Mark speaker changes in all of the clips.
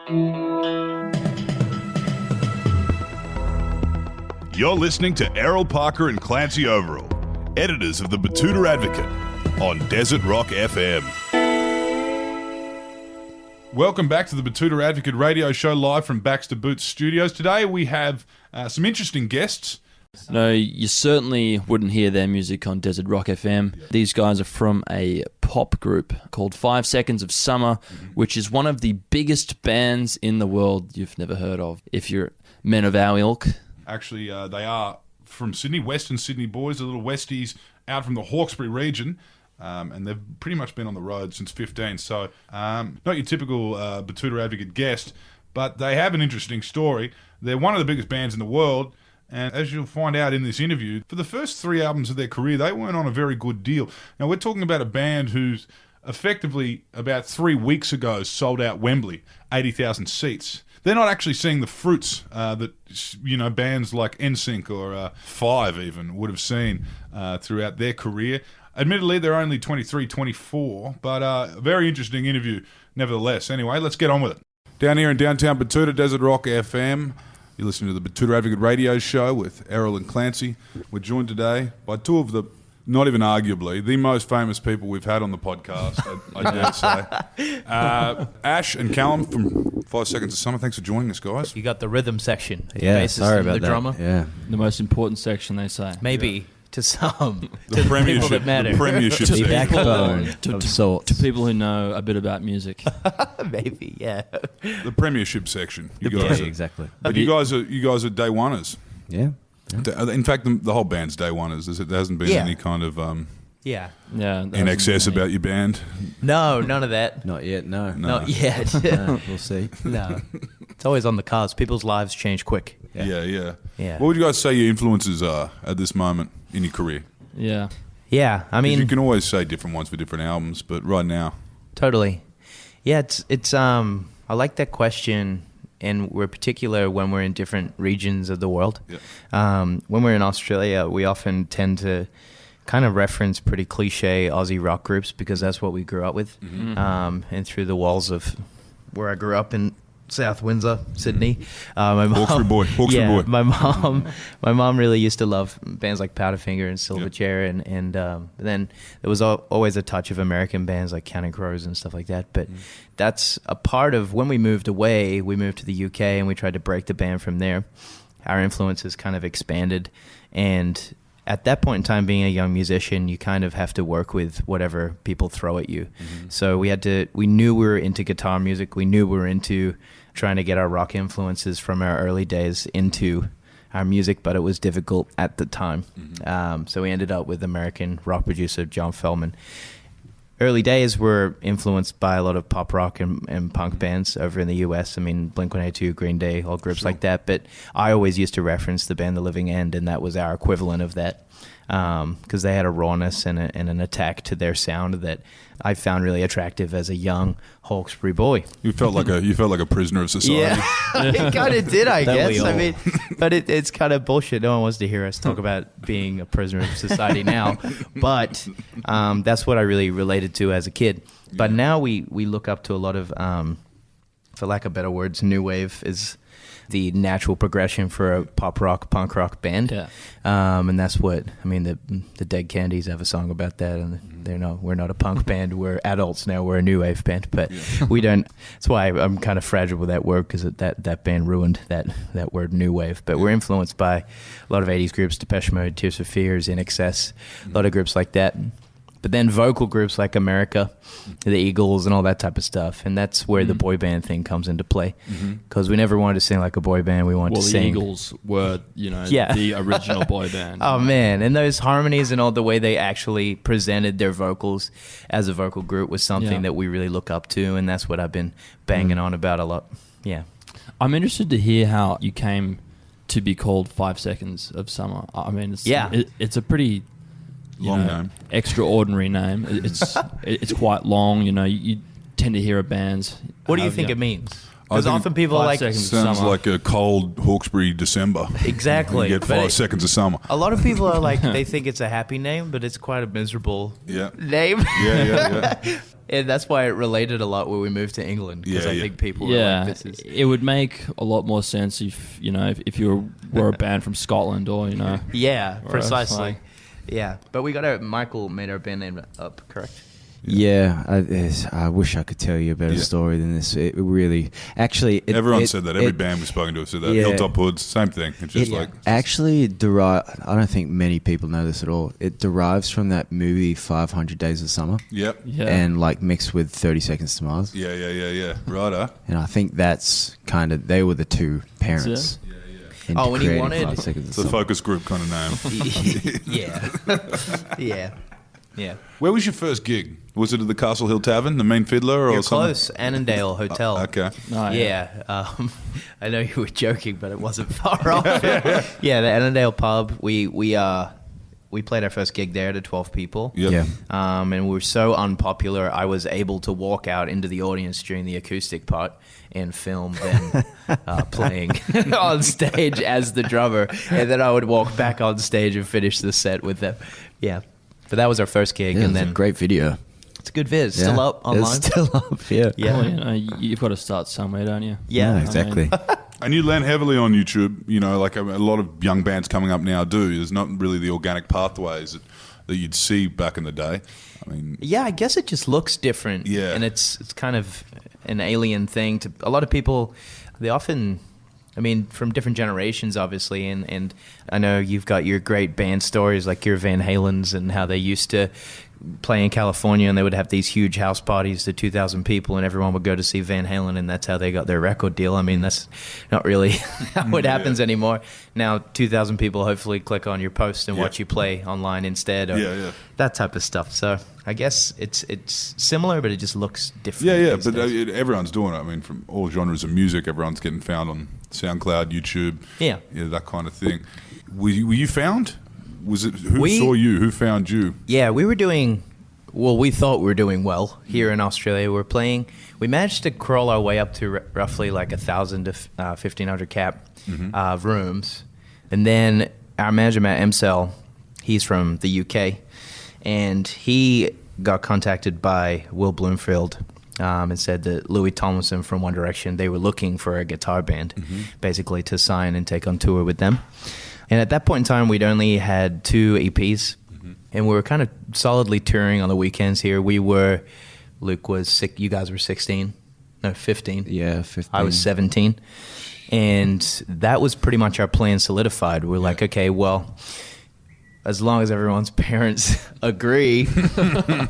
Speaker 1: You're listening to Errol Parker and Clancy Overall, editors of the Batuta Advocate, on Desert Rock FM. Welcome back to the Batuta Advocate radio show live from Baxter Boot Studios. Today we have some interesting guests.
Speaker 2: No, you certainly wouldn't hear their music on Desert Rock FM. Yeah. These guys are from a pop group called 5 Seconds of Summer, which is one of the biggest bands in the world you've never heard of, if you're men of our ilk. Actually,
Speaker 1: they are from Sydney, Western Sydney boys, the little Westies out from the Hawkesbury region. And they've pretty much been on the road since 15, so not your typical Batuta Advocate guest, but they have an interesting story. They're one of the biggest bands in the world, and as you'll find out in this interview, for the first 3 albums of their career, they weren't on a very good deal. Now, we're talking about a band who's effectively, about 3 weeks ago, sold out Wembley, 80,000 seats. They're not actually seeing the fruits that, bands like NSYNC or Five even would have seen throughout their career. Admittedly, they're only 23, 24, but a very interesting interview nevertheless. Anyway, let's get on with it. Down here in downtown Batuta, Desert Rock FM, you're listening to the Batuta Advocate radio show with Errol and Clancy. We're joined today by two of the, not even arguably, the most famous people we've had on the podcast, I dare say. Ash and Callum from 5 Seconds of Summer. Thanks for joining us, guys.
Speaker 3: You got the rhythm section.
Speaker 4: Yeah, sorry about
Speaker 3: the
Speaker 4: that.
Speaker 3: Drummer.
Speaker 4: Yeah.
Speaker 2: The most important section, they say.
Speaker 3: Maybe.
Speaker 2: Yeah.
Speaker 3: To some,
Speaker 1: the
Speaker 3: to the people that matter.
Speaker 1: The premiership
Speaker 4: the backbone of sorts.
Speaker 2: To people who know a bit about music.
Speaker 3: Maybe, yeah.
Speaker 1: The premiership section. You guys are,
Speaker 4: exactly.
Speaker 1: But you guys are day oneers.
Speaker 4: Yeah.
Speaker 1: In fact, the whole band's day oneers. There hasn't been any kind of
Speaker 3: yeah.
Speaker 1: in excess about your band.
Speaker 3: No, none of that.
Speaker 4: Not yet. No.
Speaker 3: Not yet.
Speaker 4: No, we'll see.
Speaker 3: No, it's always on the cards. People's lives change quick.
Speaker 1: Yeah.
Speaker 3: Yeah.
Speaker 1: What would you guys say your influences are at this moment in your career?
Speaker 2: Yeah.
Speaker 3: I mean,
Speaker 1: you can always say different ones for different albums, but right now,
Speaker 3: totally. Yeah, it's I like that question, and we're particular when we're in different regions of the world.
Speaker 1: Yeah.
Speaker 3: When we're in Australia, we often tend to kind of reference pretty cliche Aussie rock groups because that's what we grew up with. Mm-hmm. And through the walls of where I grew up in South Windsor, Sydney. My mom,
Speaker 1: Hawkesbury boy.
Speaker 3: boy. My mom really used to love bands like Powderfinger and Silverchair, and then there was always a touch of American bands like Counting Crows and stuff like that. But that's a part of when we moved away. We moved to the UK and we tried to break the band from there. Our influences kind of expanded, and at that point in time, being a young musician, you kind of have to work with whatever people throw at you. Mm-hmm. So we knew we were into guitar music. We knew we were into trying to get our rock influences from our early days into our music, but it was difficult at the time. Mm-hmm. So we ended up with American rock producer John Feldman. Early days were influenced by a lot of pop rock and punk bands over in the US. I mean, Blink-182, Green Day, all groups like that. But I always used to reference the band The Living End, and that was our equivalent of that, because they had a rawness and an attack to their sound that I found really attractive as a young Hawkesbury boy.
Speaker 1: You felt like a prisoner of society.
Speaker 3: Yeah, it kind of did, I guess. I mean, but it's kind of bullshit. No one wants to hear us talk about being a prisoner of society now. But that's what I really related to as a kid. But now we look up to a lot of, for lack of better words, new wave is the natural progression for a pop rock, punk rock band. Yeah. And that's what, I mean, the Dead Kennedys have a song about that, and we're not a punk band, we're adults now, we're a new wave band, but we don't, that's why I'm kind of fragile with that word, because that band ruined that word new wave. But we're influenced by a lot of 80s groups, Depeche Mode, Tears for Fears, In Excess, a lot of groups like that. But then vocal groups like America, the Eagles, and all that type of stuff. And that's where the boy band thing comes into play. Because we never wanted to sing like a boy band. We wanted to sing.
Speaker 2: The Eagles were, the original boy band.
Speaker 3: Oh, man. And those harmonies and all the way they actually presented their vocals as a vocal group was something that we really look up to. And that's what I've been banging on about a lot. Yeah.
Speaker 2: I'm interested to hear how you came to be called 5 Seconds of Summer. I mean, it's a pretty...
Speaker 1: long name,
Speaker 2: extraordinary name. It's quite long. You tend to hear of bands.
Speaker 3: What do you think it means? Because
Speaker 1: think
Speaker 3: often people are
Speaker 2: 5
Speaker 3: like,
Speaker 2: seconds of
Speaker 1: sounds
Speaker 2: summer.
Speaker 1: like a cold Hawkesbury December.
Speaker 3: exactly.
Speaker 1: You get
Speaker 3: But
Speaker 1: 5 seconds of summer.
Speaker 3: a lot of people are like, they think it's a happy name, but it's quite a miserable
Speaker 1: Yeah.
Speaker 3: name.
Speaker 1: Yeah.
Speaker 3: And that's why it related a lot when we moved to England. Because
Speaker 1: Yeah,
Speaker 3: I
Speaker 1: yeah.
Speaker 3: think people were
Speaker 2: Yeah,
Speaker 3: like, this is...
Speaker 2: it would make a lot more sense if if you were a band from Scotland or
Speaker 3: Yeah,
Speaker 2: Or
Speaker 3: precisely.
Speaker 2: like-
Speaker 3: Yeah. But we got our... Michael made our band name up, correct?
Speaker 4: Yeah, I wish I could tell you a better
Speaker 1: Yeah.
Speaker 4: story than this. It really, actually,
Speaker 1: Everyone said that. Every band we've spoken to has said that.
Speaker 4: Yeah.
Speaker 1: Hilltop Hoods, same thing. It's just like
Speaker 4: actually derive. I don't think many people know this at all. It derives from that movie 500 Days of Summer,
Speaker 1: Yep.
Speaker 2: Yeah.
Speaker 4: and like mixed with 30 Seconds to Mars.
Speaker 1: Yeah. Righto.
Speaker 4: And I think that's kind of they were the two parents. into
Speaker 3: Oh, when he
Speaker 4: creating
Speaker 3: wanted-
Speaker 4: 5 Seconds
Speaker 1: It's
Speaker 4: of
Speaker 1: a
Speaker 4: Summer.
Speaker 1: focus group kind of name.
Speaker 3: Yeah. Yeah.
Speaker 1: Where was your first gig? Was it at the Castle Hill Tavern, the Main Fiddler, or
Speaker 3: You're
Speaker 1: something?
Speaker 3: close. Annandale Hotel.
Speaker 1: Okay.
Speaker 2: Oh,
Speaker 3: Yeah. I know you were joking, but it wasn't far off. Yeah, the Annandale pub. We played our first gig there to 12 people.
Speaker 1: Yep.
Speaker 4: Yeah.
Speaker 3: And we were so unpopular, I was able to walk out into the audience during the acoustic part and film them playing on stage as the drummer. And then I would walk back on stage and finish the set with them. Yeah. But that was our first gig.
Speaker 4: Yeah,
Speaker 3: and
Speaker 4: it's
Speaker 3: then
Speaker 4: a great video.
Speaker 3: it's a good viz.
Speaker 4: Yeah.
Speaker 3: Still up online?
Speaker 4: It's still up. Yeah.
Speaker 3: Yeah.
Speaker 2: Well, you've got to start somewhere, don't you?
Speaker 3: Yeah.
Speaker 4: exactly.
Speaker 1: And you land heavily on YouTube, like a lot of young bands coming up now do. There's not really the organic pathways that you'd see back in the day. I mean,
Speaker 3: Yeah, I guess it just looks different.
Speaker 1: Yeah.
Speaker 3: And it's kind of an alien thing to a lot of people. They often, from different generations, obviously, and I know you've got your great band stories like your Van Halens and how they used to play in California and they would have these huge house parties to 2,000 people and everyone would go to see Van Halen and that's how they got their record deal. That's not really how it happens anymore. Now 2,000 people hopefully click on your post and watch you play online instead or that type of stuff. So I guess it's similar, but it just looks different.
Speaker 1: yeah,
Speaker 3: these
Speaker 1: but
Speaker 3: days.
Speaker 1: everyone's doing it. From all genres of music, everyone's getting found on SoundCloud, YouTube, that kind of thing. Were you found? Was it who saw you? Who found you?
Speaker 3: Yeah, we were doing well. We thought we were doing well here in Australia. We were playing. We managed to crawl our way up to roughly like 1,000 to 1,500 cap rooms, and then our manager Matt Emsell, he's from the UK, and he got contacted by Will Bloomfield. And said that Louis Tomlinson from One Direction, they were looking for a guitar band, basically to sign and take on tour with them. And at that point in time, we'd only had 2 EPs, and we were kind of solidly touring on the weekends here. Luke was you guys were 16, no 15.
Speaker 4: Yeah, 15.
Speaker 3: I was 17, and that was pretty much our plan solidified. We're like, okay, well, as long as everyone's parents agree.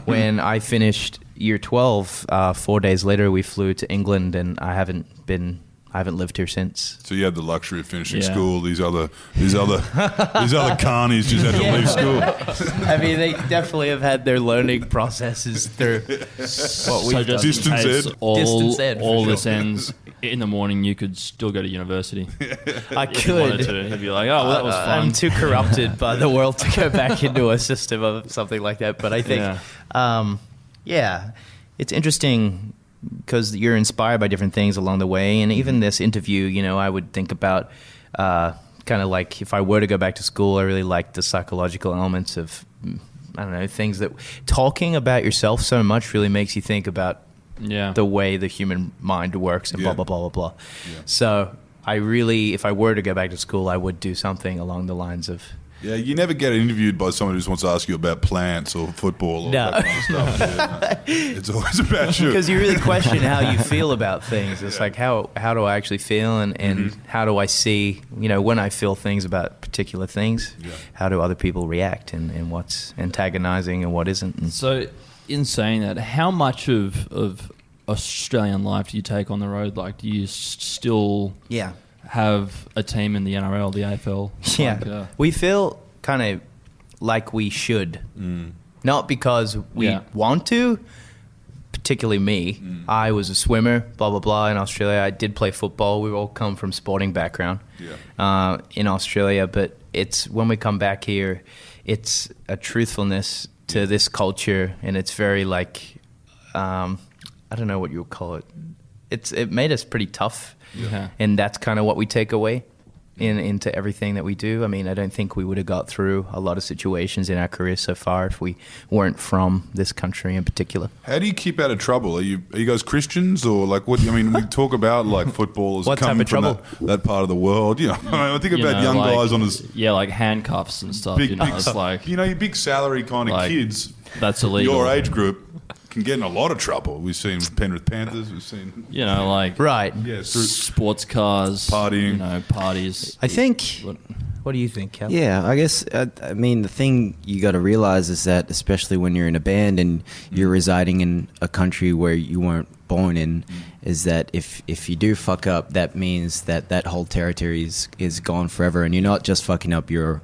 Speaker 3: When I finished year 12, 4 days later, we flew to England, and I haven't lived here since.
Speaker 1: So you had the luxury of finishing
Speaker 2: Yeah.
Speaker 1: school. These other carnies just had to leave school.
Speaker 3: They definitely have had their learning processes through what we've done.
Speaker 1: Distance
Speaker 2: in case
Speaker 1: ed.
Speaker 3: Distance ed, for
Speaker 2: all
Speaker 3: sure.
Speaker 2: this ends in the morning, you could still go to university.
Speaker 3: I
Speaker 2: If you wanted
Speaker 3: could.
Speaker 2: to. You'd be like, oh, well, that was fun.
Speaker 3: I'm too corrupted by the world to go back into a system of something like that. But I think, it's interesting because you're inspired by different things along the way. And even this interview, I would think about kind of like if I were to go back to school, I really like the psychological elements of, I don't know, things that talking about yourself so much really makes you think about the way the human mind works and blah, blah, blah, blah, blah.
Speaker 1: Yeah.
Speaker 3: So I really, if I were to go back to school, I would do something along the lines of...
Speaker 1: Yeah, you never get interviewed by someone who just wants to ask you about plants or football or
Speaker 3: No.
Speaker 1: that kind of stuff. Yeah, no. It's always about you.
Speaker 3: Because you really question how you feel about things. It's like, how do I actually feel? And how do I see, when I feel things about particular things, how do other people react and what's antagonizing and what isn't? And
Speaker 2: So, in saying that, how much of Australian life do you take on the road? Like, do you still have a team in the NRL, the AFL?
Speaker 3: yeah,
Speaker 2: Like,
Speaker 3: we feel kind of like we should. Not because we want to, particularly me. I was a swimmer, blah, blah, blah, in Australia. I did play football. We all come from sporting background in Australia. But it's when we come back here, it's a truthfulness to this culture. And it's very like, I don't know what you would call it. it made us pretty tough,
Speaker 2: Yeah.
Speaker 3: and that's kind of what we take away into everything that we do. I mean, I don't think we would have got through a lot of situations in our career so far if we weren't from this country in particular.
Speaker 1: How do you keep out of trouble? Are you guys Christians or like what? I mean, we talk about like footballers
Speaker 3: What type
Speaker 1: coming
Speaker 3: of
Speaker 1: from
Speaker 3: trouble?
Speaker 1: that part of the world. You know, I think about young
Speaker 2: like,
Speaker 1: guys on his
Speaker 2: like handcuffs and stuff.
Speaker 1: big,
Speaker 2: It's like
Speaker 1: your big salary kind of
Speaker 2: like,
Speaker 1: kids.
Speaker 2: that's illegal.
Speaker 1: Your age group can get in a lot of trouble. We've seen Penrith Panthers. We've seen
Speaker 2: like
Speaker 3: Right.
Speaker 2: sports cars,
Speaker 1: Partying.
Speaker 2: Parties.
Speaker 3: I think. What do you think, Cal?
Speaker 4: Yeah, I guess, I mean, the thing you got to realize is that, especially when you're in a band and you're residing in a country where you weren't born in, is that if you do fuck up, that means that whole territory is gone forever. And you're not just fucking up your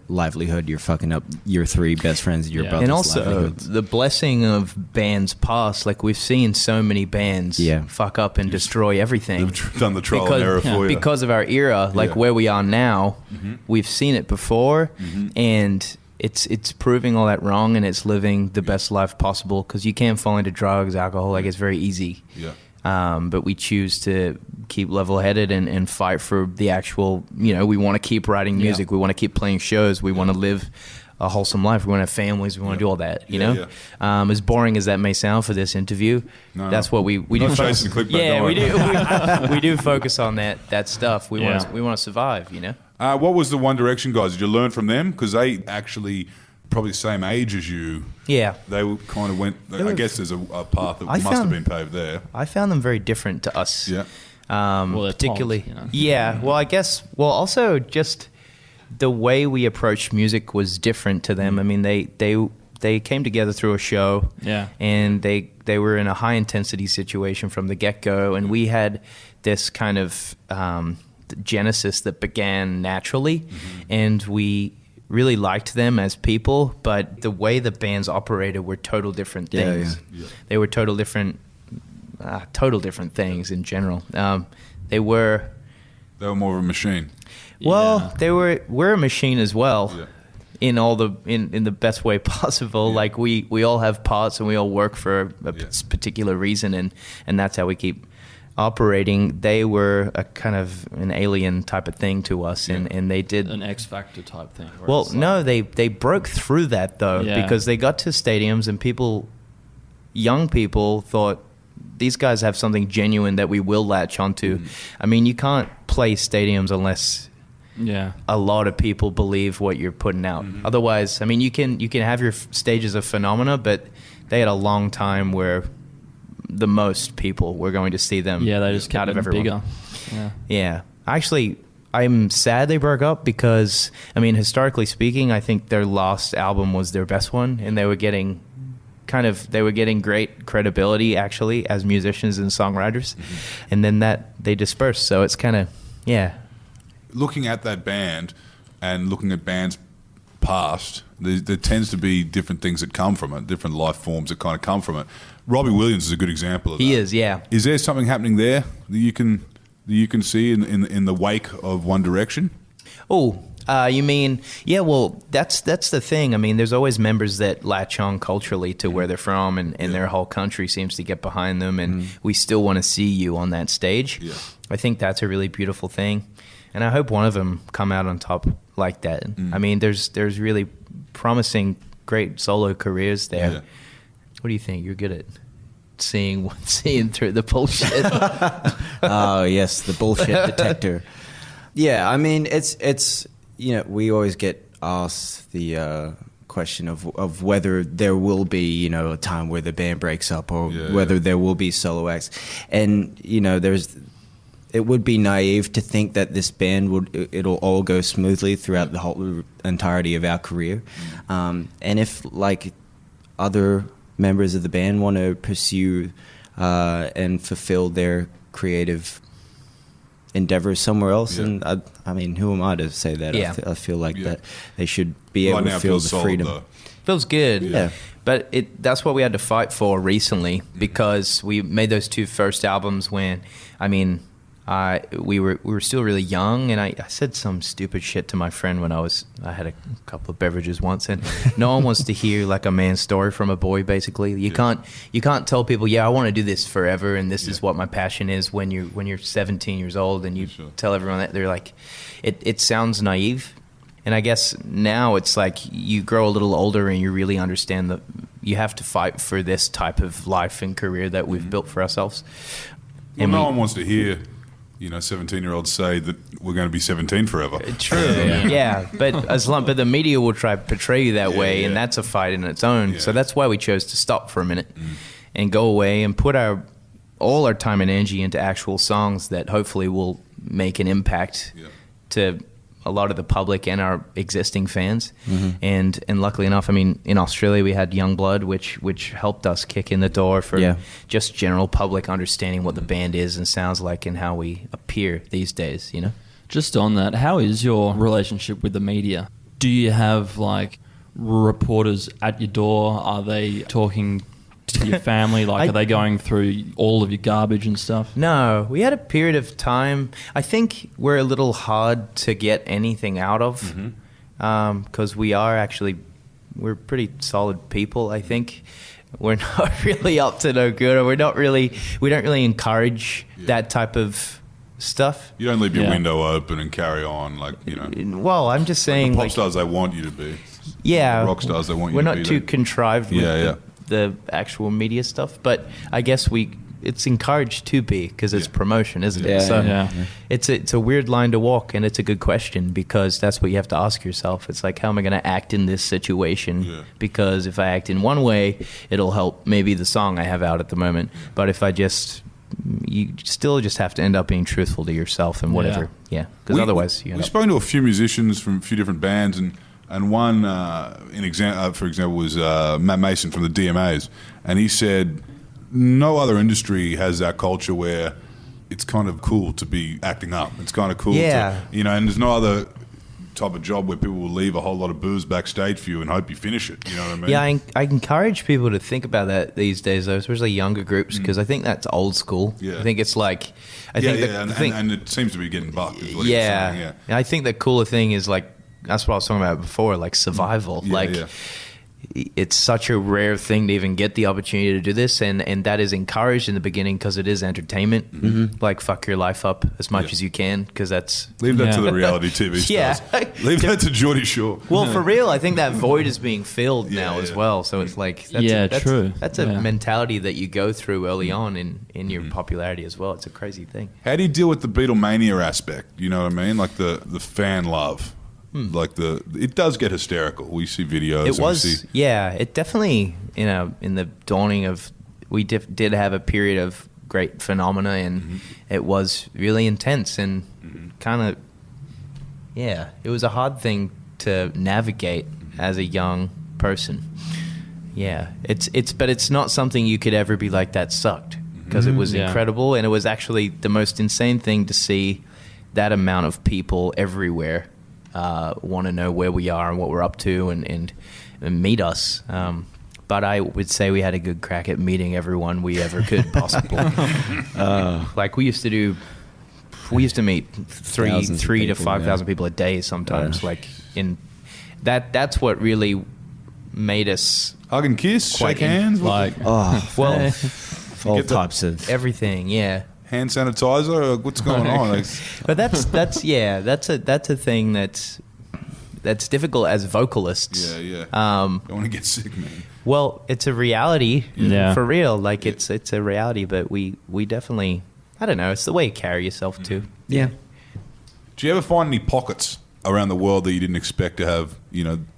Speaker 4: livelihood, you're fucking up your three best friends and your brother's
Speaker 3: And also
Speaker 4: livelihoods.
Speaker 3: the blessing of bands past, like we've seen so many bands fuck up and destroy everything.
Speaker 1: They've done the trial and error for you.
Speaker 3: Because of our era, like where we are now, we've seen it before, and it's proving all that wrong, and it's living the best life possible because you can fall into drugs, alcohol, like it's very easy.
Speaker 1: Yeah.
Speaker 3: But we choose to keep level-headed and fight for the actual, we want to keep writing music. We want to keep playing shows. We want to live a wholesome life. We want to have families. We want to do all that, you know? As boring as that may sound for this interview, that's what we do.
Speaker 1: Chasing clickbait,
Speaker 3: Yeah,
Speaker 1: don't worry.
Speaker 3: we do focus on that stuff. We want to survive, you know?
Speaker 1: What was the One Direction guys? Did you learn from them? Because they actually probably the same age as you.
Speaker 3: Yeah.
Speaker 1: They kind of went, I guess there's a path that must have been paved there.
Speaker 3: I found them very different to us.
Speaker 1: Yeah.
Speaker 2: They're
Speaker 3: Particularly.
Speaker 2: punk,
Speaker 3: Yeah. Well, I guess, also just the way we approached music was different to them. I mean, they came together through a show.
Speaker 2: Yeah.
Speaker 3: And they were in a high intensity situation from the get-go, and we had this kind of genesis that began naturally, and we really liked them as people, but the way the bands operated were total different things.
Speaker 1: Yeah.
Speaker 3: They were total different things in general. They were
Speaker 1: more of a machine.
Speaker 3: Well, we're a machine as well.
Speaker 1: Yeah.
Speaker 3: In all in the best way possible. Like we all have parts and we all work for a particular reason, and that's how we keep operating. They were a kind of an alien type of thing to us, and they did
Speaker 2: an X Factor type thing.
Speaker 3: Well, no, they broke through that though, because they got to stadiums and young people thought, these guys have something genuine that we will latch onto. I mean, you can't play stadiums unless a lot of people believe what you're putting out. Otherwise, I mean, you can have your stages of phenomena, but they had a long time where the most people were going to see them.
Speaker 2: Yeah, they just kept
Speaker 3: out of
Speaker 2: it
Speaker 3: everyone.
Speaker 2: bigger.
Speaker 3: Yeah. Actually, I'm sad they broke up because, I mean, historically speaking, I think their last album was their best one, and they were getting great credibility actually as musicians and songwriters, and then they dispersed. So it's kind of
Speaker 1: Looking at that band and looking at bands past, there tends to be different things that come from it, different life forms that kind of come from it. Robbie Williams is a good example of that.
Speaker 3: He is, yeah.
Speaker 1: Is there something happening there that you can see in the wake of One Direction?
Speaker 3: Oh, you mean, yeah, well, that's the thing. I mean, there's always members that latch on culturally to where they're from, and their whole country seems to get behind them, and we still want to see you on that stage. Yeah. I think that's a really beautiful thing, and I hope one of them come out on top like that. I mean, there's really promising, great solo careers there. Yeah. What do you think? You're good at seeing through the bullshit.
Speaker 4: Oh, yes, the bullshit detector. Yeah, I mean, it's we always get asked the question of whether there will be, a time where the band breaks up or whether there will be solo acts. And, it would be naive to think that this band it'll all go smoothly throughout the whole entirety of our career. And if, like, other members of the band want to pursue and fulfill their creative endeavors somewhere else, and I mean, who am I to say that? I feel like that they should be able to feel the freedom.
Speaker 3: Feels good.
Speaker 4: Yeah.
Speaker 3: But that's what we had to fight for recently, because we made those two first albums when, I mean, we were still really young, and I said some stupid shit to my friend when I had a couple of beverages once, and no one wants to hear like a man's story from a boy. Basically, you can't tell people, I want to do this forever, and this is what my passion is. When you're 17 years old, and you tell everyone that, they're like, it sounds naive. And I guess now it's like you grow a little older and you really understand that you have to fight for this type of life and career that we've built for ourselves.
Speaker 1: Well, no one wants to hear 17-year-olds say that we're going to be 17 forever.
Speaker 3: True, but the media will try to portray you that way, and that's a fight in its own. Yeah. So that's why we chose to stop for a minute and go away and put all our time and energy into actual songs that hopefully will make an impact to a lot of the public and our existing fans. And luckily enough, I mean, in Australia we had Youngblood, which helped us kick in the door for just general public understanding what the band is and sounds like and how we appear these days,
Speaker 2: Just on that, how is your relationship with the media? Do you have like reporters at your door? Are they talking to your family? Like, are they going through all of your garbage and stuff?
Speaker 3: No, we had a period of time. I think we're a little hard to get anything out of because we're pretty solid people. I think we're not really up to no good, or we don't really encourage that type of stuff.
Speaker 1: You don't leave your window open and carry on, like,
Speaker 3: Well, I'm just saying,
Speaker 1: like the pop stars they want you to be.
Speaker 3: Yeah,
Speaker 1: the rock stars they want you
Speaker 3: we're
Speaker 1: to be.
Speaker 3: not too contrived with the actual media stuff, but I guess it's encouraged to be because it's promotion, isn't it? So it's a weird line to walk, and it's a good question because that's what you have to ask yourself. It's like, how am I going to act in this situation? Yeah. Because if I act in one way, it'll help maybe the song I have out at the moment. But if you still just have to end up being truthful to yourself and whatever. Yeah, because otherwise
Speaker 1: we've spoken to a few musicians from a few different bands, and one, for example, was Matt Mason from the DMAs, and he said no other industry has that culture where it's kind of cool to be acting up. It's kind of cool to, and there's no other type of job where people will leave a whole lot of booze backstage for you and hope you finish it. You know what I mean?
Speaker 3: Yeah, I encourage people to think about that these days, though, especially younger groups, because I think that's old school. Yeah. I think it's like... and
Speaker 1: it seems to be getting bucked, is what he was saying. Yeah.
Speaker 3: And I think the cooler thing is, like, that's what I was talking about before, like survival. It's such a rare thing to even get the opportunity to do this, and that is encouraged in the beginning because it is entertainment. Like, fuck your life up as much as you can, because that's...
Speaker 1: Leave that to the reality TV stars. Leave that to Geordie Shore.
Speaker 3: Well, for real, I think that void is being filled now as well, so it's like...
Speaker 2: true.
Speaker 3: That's a mentality that you go through early on in your popularity as well. It's a crazy thing.
Speaker 1: How do you deal with the Beatlemania aspect? You know what I mean? Like the fan love. Like it does get hysterical. We see videos.
Speaker 3: It definitely, in the dawning of, we did have a period of great phenomena, and it was really intense and kind of, it was a hard thing to navigate as a young person. Yeah, but it's not something you could ever be like, that sucked, because it was incredible, and it was actually the most insane thing to see that amount of people everywhere want to know where we are and what we're up to and meet us. But I would say we had a good crack at meeting everyone we ever could possibly. Like we used to meet three to 5,000 people a day sometimes. Like that's what really made us
Speaker 1: hug and kiss, shake hands,
Speaker 4: all types of
Speaker 3: everything. Yeah.
Speaker 1: Hand sanitizer? What's going on?
Speaker 3: But that's a thing that's difficult as vocalists.
Speaker 1: Yeah. Don't want to get sick, man.
Speaker 3: Well, it's a reality, for real. Like it's a reality, but we definitely, I don't know. It's the way you carry yourself too.
Speaker 4: Yeah.
Speaker 1: Do you ever find any pockets around the world that you didn't expect to have,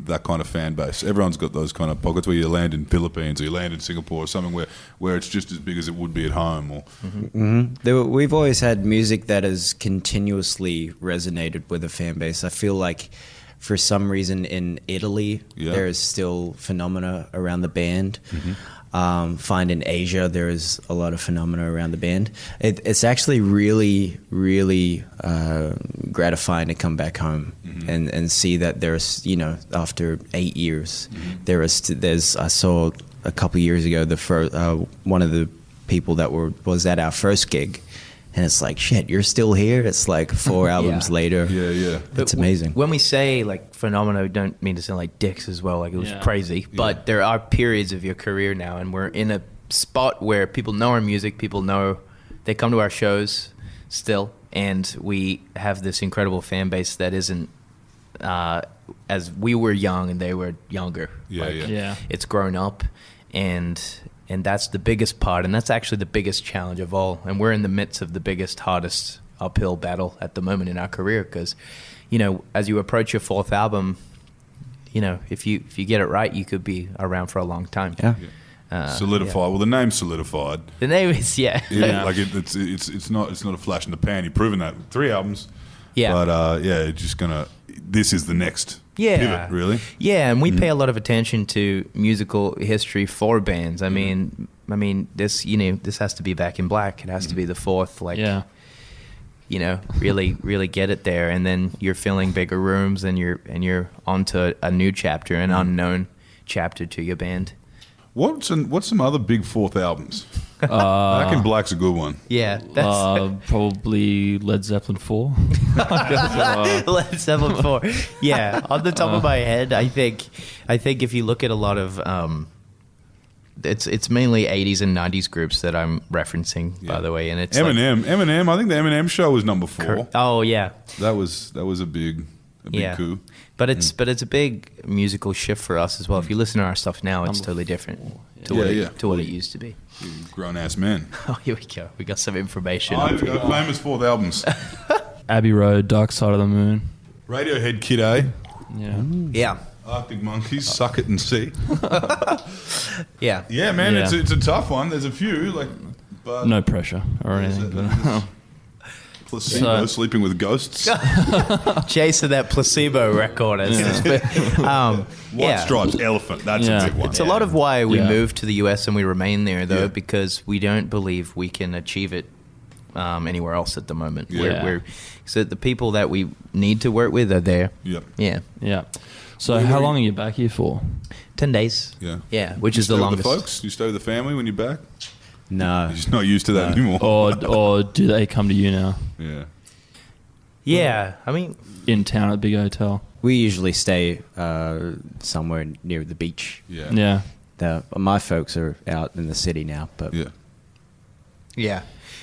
Speaker 1: that kind of fan base? Everyone's got those kind of pockets where you land in Philippines or you land in Singapore or something where it's just as big as it would be at home. Or
Speaker 4: we've always had music that has continuously resonated with a fan base. I feel like for some reason in Italy there is still phenomena around the band. Find in Asia there is a lot of phenomena around the band. It's actually really, really gratifying to come back home and see that there's, after 8 years, I saw a couple of years ago one of the people that was at our first gig, and it's like, shit, you're still here. It's like 4 albums later.
Speaker 1: Yeah.
Speaker 4: It's amazing.
Speaker 3: When we say like phenomena, we don't mean to sound like dicks as well. Like it was crazy, but there are periods of your career now, and we're in a spot where people know our music. People know they come to our shows still, and we have this incredible fan base that isn't as we were young and they were younger.
Speaker 2: Yeah.
Speaker 3: It's grown up, and that's the biggest part, and that's actually the biggest challenge of all. And we're in the midst of the biggest, hardest uphill battle at the moment in our career, because, you know, as you approach your 4th album, you know, if you get it right, you could be around for a long time.
Speaker 1: Solidified. Well, the name's solidified.
Speaker 3: The name is
Speaker 1: Like it's not a flash in the pan. You've proven that. 3 albums.
Speaker 3: Yeah.
Speaker 1: But it's just gonna. This is the next pivot, really.
Speaker 3: Yeah, and we pay a lot of attention to musical history for bands. I mean, this, you know, this has to be Back in Black. It has to be the 4th, like, you know, really get it there. And then you're filling bigger rooms, and you're onto a new chapter, an unknown chapter to your band.
Speaker 1: What's some other big 4th albums? Back in Black's a good one.
Speaker 3: Yeah,
Speaker 2: probably Led Zeppelin 4.
Speaker 3: Led Zeppelin 4. Yeah, on the top of my head, I think if you look at a lot of it's mainly 80s and 90s groups that I'm referencing, by the way, and it's
Speaker 1: Eminem. I think the Eminem show was number 4.
Speaker 3: Oh yeah,
Speaker 1: that was a big coup.
Speaker 3: But it's a big musical shift for us as well. If you listen to our stuff now, it's totally different to what it used to be.
Speaker 1: Grown ass men.
Speaker 3: Oh, here we go. We got some information.
Speaker 1: Here we go. Famous 4th albums.
Speaker 2: Abbey Road, Dark Side of the Moon.
Speaker 1: Radiohead, Kid A.
Speaker 3: Yeah.
Speaker 1: Arctic Monkeys, Suck It and See.
Speaker 3: Yeah.
Speaker 1: Yeah, man, it's a tough one. There's a few, but
Speaker 2: no pressure or anything.
Speaker 1: Placebo, Sleeping with Ghosts.
Speaker 3: Chasing that Placebo record.
Speaker 1: White Stripes, Elephant. That's a big one.
Speaker 3: It's a lot of why we moved to the US and we remain there, though, because we don't believe we can achieve it anywhere else at the moment. So the people that we need to work with are there.
Speaker 2: Yeah. So how long are you back here for?
Speaker 3: 10 days. Yeah, which is the longest.
Speaker 1: With the folks? You stay with the family when you're back?
Speaker 4: No.
Speaker 1: You're just not used to that anymore.
Speaker 2: Or do they come to you now?
Speaker 3: Yeah. I mean,
Speaker 2: in town at the big hotel.
Speaker 4: We usually stay somewhere near the beach.
Speaker 2: Yeah.
Speaker 4: My folks are out in the city now, but
Speaker 3: yeah.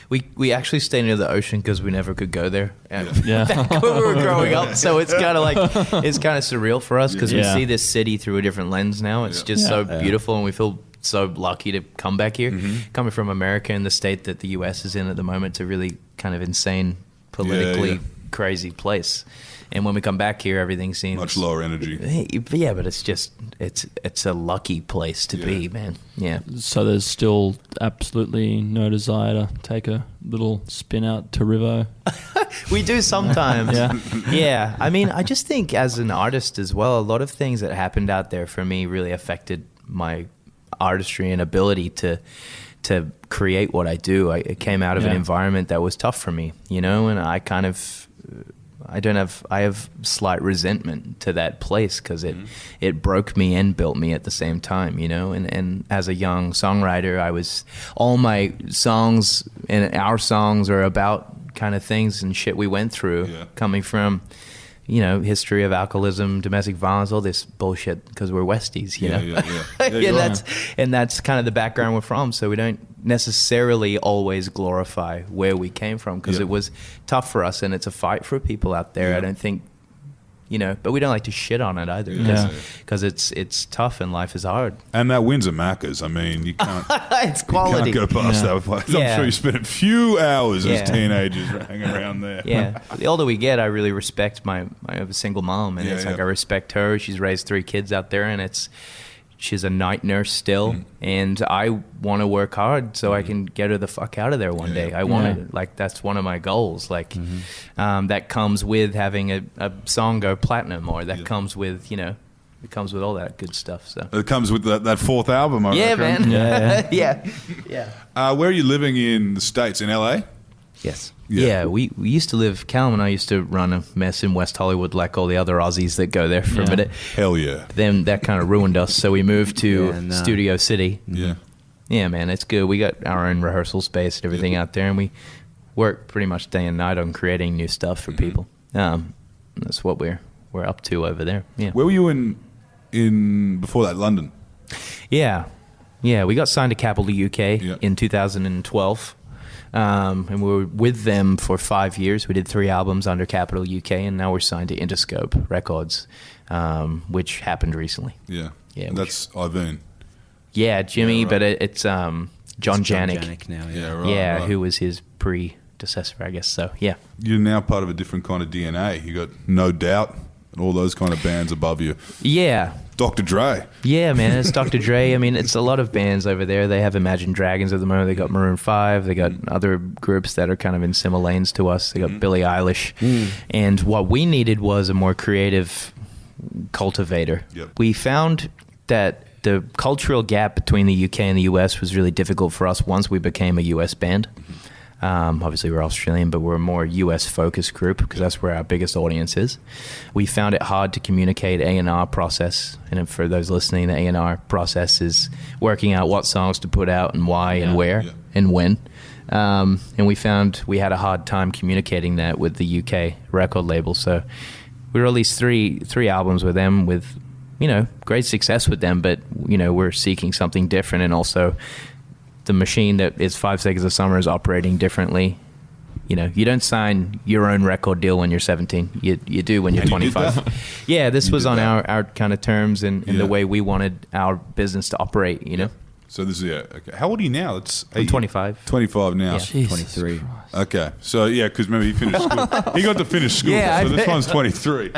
Speaker 3: We actually stay near the ocean because we never could go there.
Speaker 2: Yeah.
Speaker 3: When we were growing up, so it's kind of surreal for us because we see this city through a different lens now. It's just so beautiful, and we feel so lucky to come back here. Coming from America and the state that the US is in at the moment, it's a really kind of insane, politically crazy place. And when we come back here, everything seems
Speaker 1: much lower energy.
Speaker 3: Yeah, but it's just it's a lucky place to be, man. Yeah.
Speaker 2: So there's still absolutely no desire to take a little spin out to Rivo.
Speaker 3: We do sometimes. Yeah. I mean, I just think as an artist as well, a lot of things that happened out there for me really affected my artistry and ability to create what I do. It came out of an environment that was tough for me, you know, and I have slight resentment to that place because it broke me and built me at the same time, you know, and as a young songwriter, all my songs and our songs are about kind of things and shit we went through coming from, you know, history of alcoholism, domestic violence, all this bullshit because we're Westies, you know. And that's kind of the background we're from. So we don't necessarily always glorify where we came from because it was tough for us and it's a fight for people out there. I don't think, you know, but we don't like to shit on it either because it's tough and life is hard.
Speaker 1: And that wins at Macca's. I mean, you can't.
Speaker 3: It's quality.
Speaker 1: You can't go past that place. I'm sure you spent a few hours as teenagers hanging around there.
Speaker 3: Yeah. The older we get, I really respect I have a single mom, and I respect her. She's raised 3 kids out there, and she's a night nurse still, and I want to work hard so I can get her the fuck out of there one day. I want it. Like, that's one of my goals. Like, that comes with having a song go platinum, or that comes with, you know, it comes with all that good stuff. So
Speaker 1: it comes with that 4th album, I reckon.
Speaker 3: Man. Yeah.
Speaker 1: Where are you living in the States? In LA?
Speaker 3: Yes. Yeah, we used to live, Callum and I used to run a mess in West Hollywood like all the other Aussies that go there for a minute.
Speaker 1: Hell yeah.
Speaker 3: Then that kind of ruined us, so we moved to Studio City.
Speaker 1: Yeah.
Speaker 3: Yeah, man, it's good. We got our own rehearsal space and everything out there, and we work pretty much day and night on creating new stuff for people. That's what we're up to over there. Yeah.
Speaker 1: Where were you in before that? London.
Speaker 3: Yeah. We got signed to Capitol UK in 2012. And we were with them for 5 years. We did 3 albums under Capitol UK, and now we're signed to Interscope Records, which happened recently.
Speaker 1: Yeah.
Speaker 3: Yeah,
Speaker 1: That's Iveen.
Speaker 3: Yeah, Jimmy,
Speaker 1: Yeah, right.
Speaker 3: but it's John Janik.
Speaker 4: Janik now.
Speaker 1: Yeah, right.
Speaker 3: Yeah,
Speaker 1: right.
Speaker 3: who was his predecessor, I guess. So, yeah.
Speaker 1: You're now part of a different kind of DNA. You got No Doubt and all those kind of bands above you.
Speaker 3: Yeah.
Speaker 1: Dr. Dre.
Speaker 3: Yeah, man, it's Dr. Dre. I mean, it's a lot of bands over there. They have Imagine Dragons at the moment. They got Maroon 5. They got other groups that are kind of in similar lanes to us. They got Billie Eilish. And what we needed was a more creative cultivator.
Speaker 1: Yep.
Speaker 3: We found that the cultural gap between the UK and the US was really difficult for us once we became a US band. Obviously, we're Australian, but we're a more US-focused group because that's where our biggest audience is. We found it hard to communicate A&R process. And for those listening, the A&R process is working out what songs to put out and why and where and when. And we found we had a hard time communicating that with the UK record label. So we released three albums with them with, great success with them. But, we're seeking something different, and also the machine that is 5 Seconds of Summer is operating differently. You don't sign your own record deal when you're 17. You do when you're
Speaker 1: And you did
Speaker 3: 25.
Speaker 1: that?
Speaker 3: Yeah, this
Speaker 1: You
Speaker 3: was
Speaker 1: did
Speaker 3: on
Speaker 1: that.
Speaker 3: our kind of terms and
Speaker 1: Yeah.
Speaker 3: the way we wanted our business to operate,
Speaker 1: So this is, okay. How old are you now?
Speaker 3: I'm 25.
Speaker 1: 25 now.
Speaker 3: Yeah.
Speaker 2: Jesus
Speaker 4: 23.
Speaker 2: Christ.
Speaker 1: Okay. So, yeah, because remember, he finished school. He got to finish school.
Speaker 3: Yeah,
Speaker 1: so
Speaker 3: I
Speaker 1: this
Speaker 3: bet.
Speaker 1: one's 23.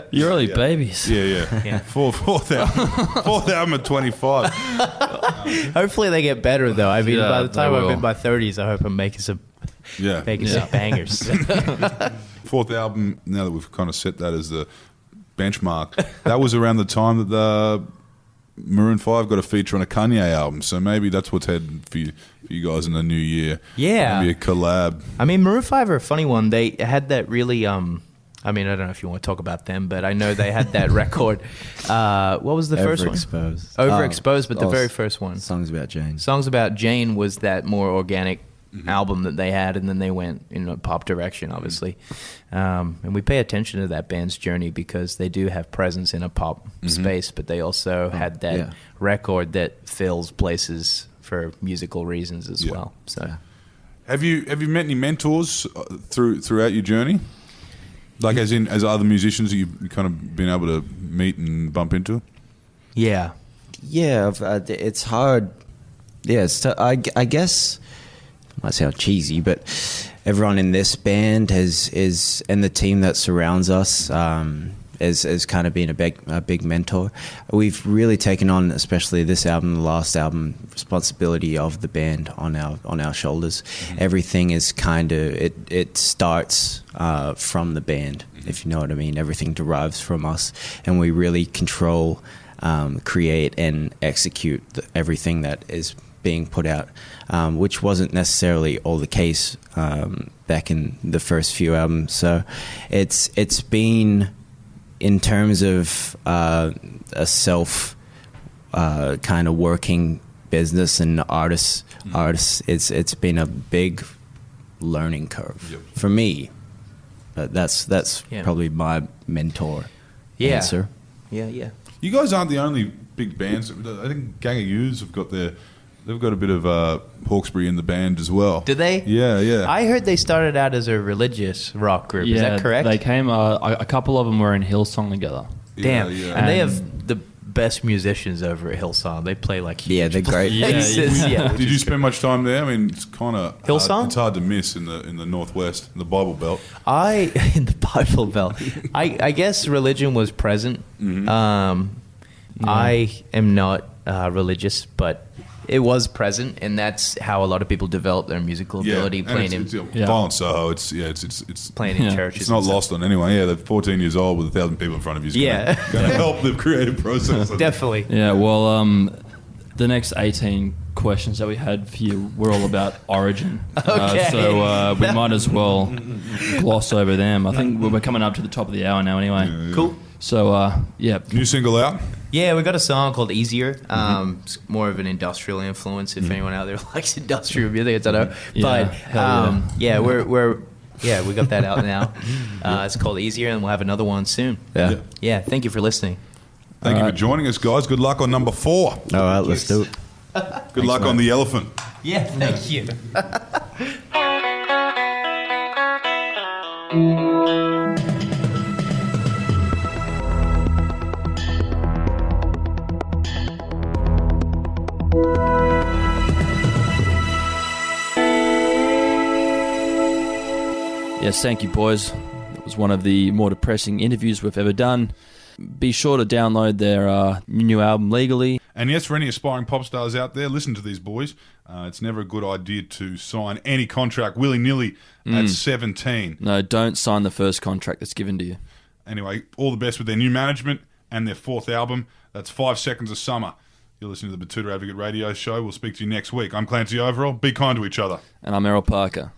Speaker 2: You're early babies.
Speaker 1: Yeah.
Speaker 3: Yeah.
Speaker 1: Fourth album at 25.
Speaker 3: Hopefully they get better, though. I mean,
Speaker 2: Yeah,
Speaker 3: by the time
Speaker 2: they
Speaker 3: I'm
Speaker 2: will.
Speaker 3: in my 30s, I hope I'm making some
Speaker 1: Yeah.
Speaker 3: bangers.
Speaker 1: Fourth album, now that we've kind of set that as the benchmark, that was around the time that the Maroon 5 got a feature on a Kanye album. So maybe that's what's heading for you guys in the new year.
Speaker 3: Yeah.
Speaker 1: Maybe a collab.
Speaker 3: I mean, Maroon 5 are a funny one. They had that really... I mean, I don't know if you want to talk about them, but I know they had that record. What was the first one?
Speaker 4: Overexposed.
Speaker 3: Overexposed, but the
Speaker 4: Oh,
Speaker 3: very first one.
Speaker 4: Songs About Jane.
Speaker 3: Songs About Jane was that more organic album that they had, and then they went in a pop direction, obviously. And we pay attention to that band's journey because they do have presence in a pop space, but they also had that record that fills places for musical reasons as well. So,
Speaker 1: Have you met any mentors throughout your journey? Like as other musicians that you've kind of been able to meet and bump into?
Speaker 3: yeah.
Speaker 4: Yeah, it's hard. Yeah, I guess it might sound cheesy, but everyone in this band is and the team that surrounds us has kind of been a big mentor. We've really taken on, especially this album, the last album, responsibility of the band on our shoulders. Everything is kind of it starts from the band, if you know what I mean. Everything derives from us, and we really control, create, and execute everything that is being put out, which wasn't necessarily all the case back in the first few albums. So it's been, in terms of a self kind of working business and artists, it's been a big learning curve for me. That's probably my mentor answer.
Speaker 3: Yeah.
Speaker 1: You guys aren't the only big bands. I think Gang of Youths they've got a bit of Hawkesbury in the band as well.
Speaker 3: Do they?
Speaker 1: Yeah.
Speaker 3: I heard they started out as a religious rock group. Is that correct?
Speaker 2: They came. A couple of them were in Hillsong together.
Speaker 3: Damn.
Speaker 1: Yeah.
Speaker 3: And they have the best musicians over at Hillsong. They play like huge
Speaker 4: They're great.
Speaker 3: places. Yeah.
Speaker 1: Did you spend much time there? I mean, it's kind of
Speaker 3: Hillsong?
Speaker 1: It's hard to miss in the Northwest, in the Bible Belt.
Speaker 3: In the Bible Belt, I guess religion was present. I am not religious, but it was present, and that's how a lot of people develop their musical ability,
Speaker 1: and
Speaker 3: playing
Speaker 1: it's
Speaker 3: in
Speaker 1: Violent Soho. It's
Speaker 3: playing in
Speaker 2: Yeah.
Speaker 3: churches.
Speaker 1: It's not
Speaker 3: and stuff.
Speaker 1: lost on anyone. Yeah, they're 14 years old with 1,000 people in front of you.
Speaker 3: Yeah.
Speaker 1: Going to help the creative process.
Speaker 3: Definitely.
Speaker 2: Yeah. Well, the next 18 questions that we had for you were all about origin.
Speaker 3: Okay.
Speaker 2: So we might as well gloss over them. I think we're coming up to the top of the hour now anyway.
Speaker 3: Cool.
Speaker 2: So, yeah.
Speaker 1: New single out.
Speaker 3: Yeah, we got a song called Easier. It's more of an industrial influence. If anyone out there likes industrial music, I don't know.
Speaker 2: Yeah,
Speaker 3: But we got that out now. It's called Easier, and we'll have another one soon.
Speaker 2: Yeah.
Speaker 3: Yeah, thank you for listening.
Speaker 1: Thank you for joining us, guys. Good luck on number 4.
Speaker 4: All right, let's do it.
Speaker 1: Good luck on the elephant.
Speaker 3: Yeah, thank you.
Speaker 2: Yes, thank you, boys. It was one of the more depressing interviews we've ever done. Be sure to download their new album legally.
Speaker 1: And yes, for any aspiring pop stars out there, listen to these boys. It's never a good idea to sign any contract willy-nilly at 17.
Speaker 2: No, don't sign the first contract that's given to you.
Speaker 1: Anyway, all the best with their new management and their 4th album. That's 5 Seconds of Summer. You're listening to the Batuta Advocate Radio Show. We'll speak to you next week. I'm Clancy Overall. Be kind to each other.
Speaker 2: And I'm Errol Parker.